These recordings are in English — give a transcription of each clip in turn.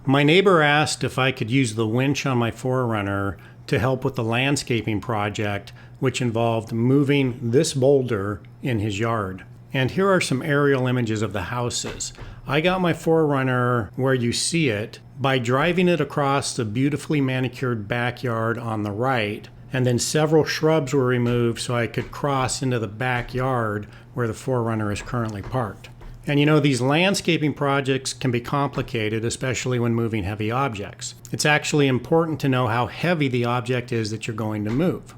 My neighbor asked if I could use the winch on my 4Runner to help with the landscaping project, which involved moving this boulder in his yard. And here are some aerial images of the houses. I got my 4Runner where you see it by driving it across the beautifully manicured backyard on the right, and then several shrubs were removed so I could cross into the backyard where the 4Runner is currently parked. And you know, these landscaping projects can be complicated, especially when moving heavy objects. It's actually important to know how heavy the object is that you're going to move.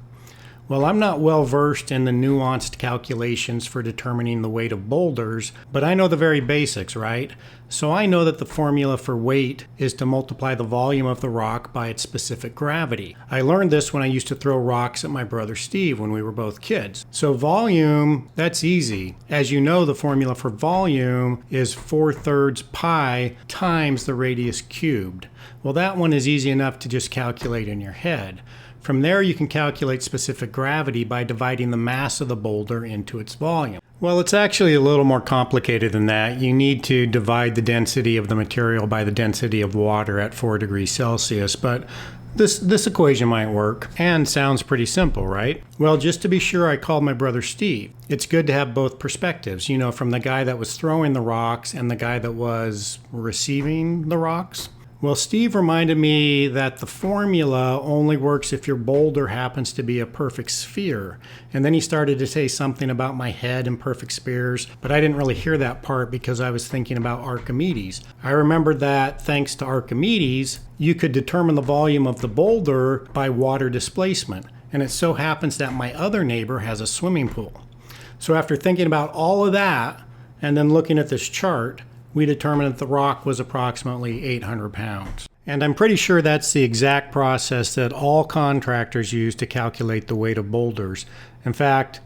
Well, I'm not well versed in the nuanced calculations for determining the weight of boulders, but I know the very basics, right? So I know that the formula for weight is to multiply the volume of the rock by its specific gravity. I learned this when I used to throw rocks at my brother Steve when we were both kids. So volume, that's easy. As you know, the formula for volume is 4/3 pi times the radius cubed. Well, that one is easy enough to just calculate in your head. From there, you can calculate specific gravity by dividing the mass of the boulder into its volume. Well, it's actually a little more complicated than that. You need to divide the density of the material by the density of water at 4 degrees Celsius, but this equation might work and sounds pretty simple, right? Well, just to be sure, I called my brother Steve. It's good to have both perspectives, you know, from the guy that was throwing the rocks and the guy that was receiving the rocks. Well, Steve reminded me that the formula only works if your boulder happens to be a perfect sphere. And then he started to say something about my head and perfect spheres, but I didn't really hear that part because I was thinking about Archimedes. I remembered that thanks to Archimedes, you could determine the volume of the boulder by water displacement. And it so happens that my other neighbor has a swimming pool. So after thinking about all of that, and then looking at this chart, we determined that the rock was approximately 800 pounds. And I'm pretty sure that's the exact process that all contractors use to calculate the weight of boulders. In fact,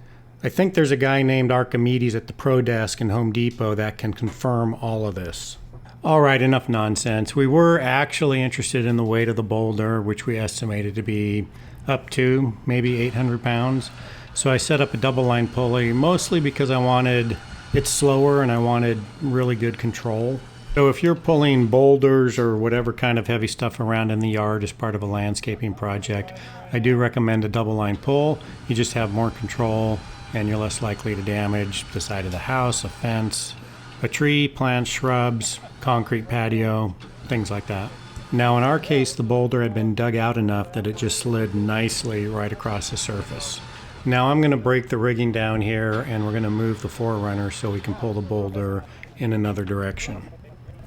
I think there's a guy named Archimedes at the Pro Desk in Home Depot that can confirm all of this. All right, enough nonsense. We were actually interested in the weight of the boulder, which we estimated to be up to maybe 800 pounds. So I set up a double line pulley, mostly because I wanted it's slower and I wanted really good control. So if you're pulling boulders or whatever kind of heavy stuff around in the yard as part of a landscaping project, I do recommend a double line pull. You just have more control and you're less likely to damage the side of the house, a fence, a tree, plants, shrubs, concrete patio, things like that. Now in our case, the boulder had been dug out enough that it just slid nicely right across the surface. Now I'm going to break the rigging down here and we're going to move the 4Runner so we can pull the boulder in another direction.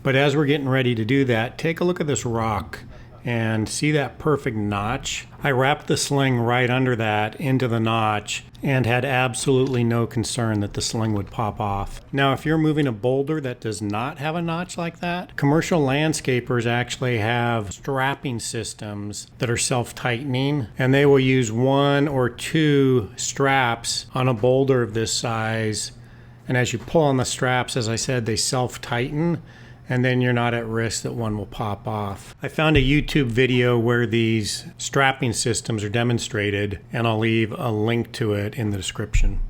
But as we're getting ready to do that, take a look at this rock and see that perfect notch. I wrapped the sling right under that into the notch and had absolutely no concern that the sling would pop off. Now, if you're moving a boulder that does not have a notch like that, commercial landscapers actually have strapping systems that are self-tightening, and they will use 1 or 2 straps on a boulder of this size. And as you pull on the straps, as I said, they self-tighten, and then you're not at risk that one will pop off. I found a YouTube video where these strapping systems are demonstrated, and I'll leave a link to it in the description.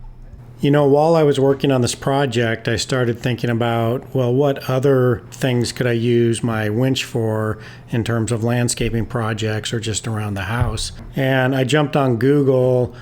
You know, while I was working on this project, I started thinking about, well, what other things could I use my winch for in terms of landscaping projects or just around the house? And I jumped on Google,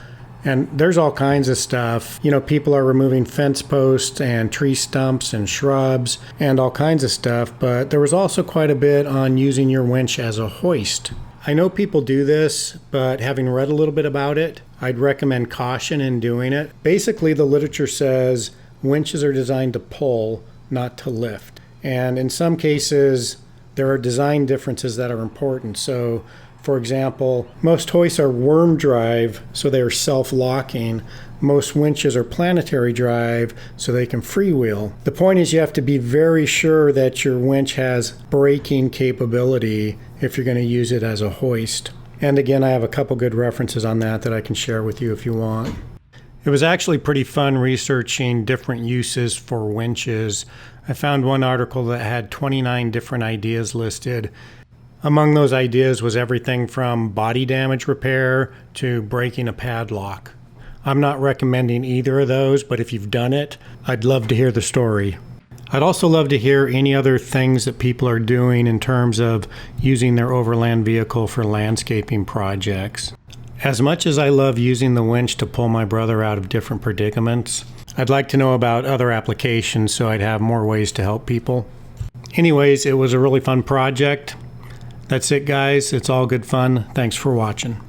and there's all kinds of stuff. You know, people are removing fence posts and tree stumps and shrubs and all kinds of stuff, but there was also quite a bit on using your winch as a hoist. I know people do this, but having read a little bit about it, I'd recommend caution in doing it. Basically, the literature says winches are designed to pull, not to lift. And in some cases, there are design differences that are important. So, for example, most hoists are worm drive, so they are self-locking. Most winches are planetary drive, so they can freewheel. The point is you have to be very sure that your winch has braking capability if you're going to use it as a hoist. And again, I have a couple good references on that I can share with you if you want. It was actually pretty fun researching different uses for winches. I found one article that had 29 different ideas listed. Among those ideas was everything from body damage repair to breaking a padlock. I'm not recommending either of those, but if you've done it, I'd love to hear the story. I'd also love to hear any other things that people are doing in terms of using their overland vehicle for landscaping projects. As much as I love using the winch to pull my brother out of different predicaments, I'd like to know about other applications so I'd have more ways to help people. Anyways, it was a really fun project. That's it, guys. It's all good fun. Thanks for watching.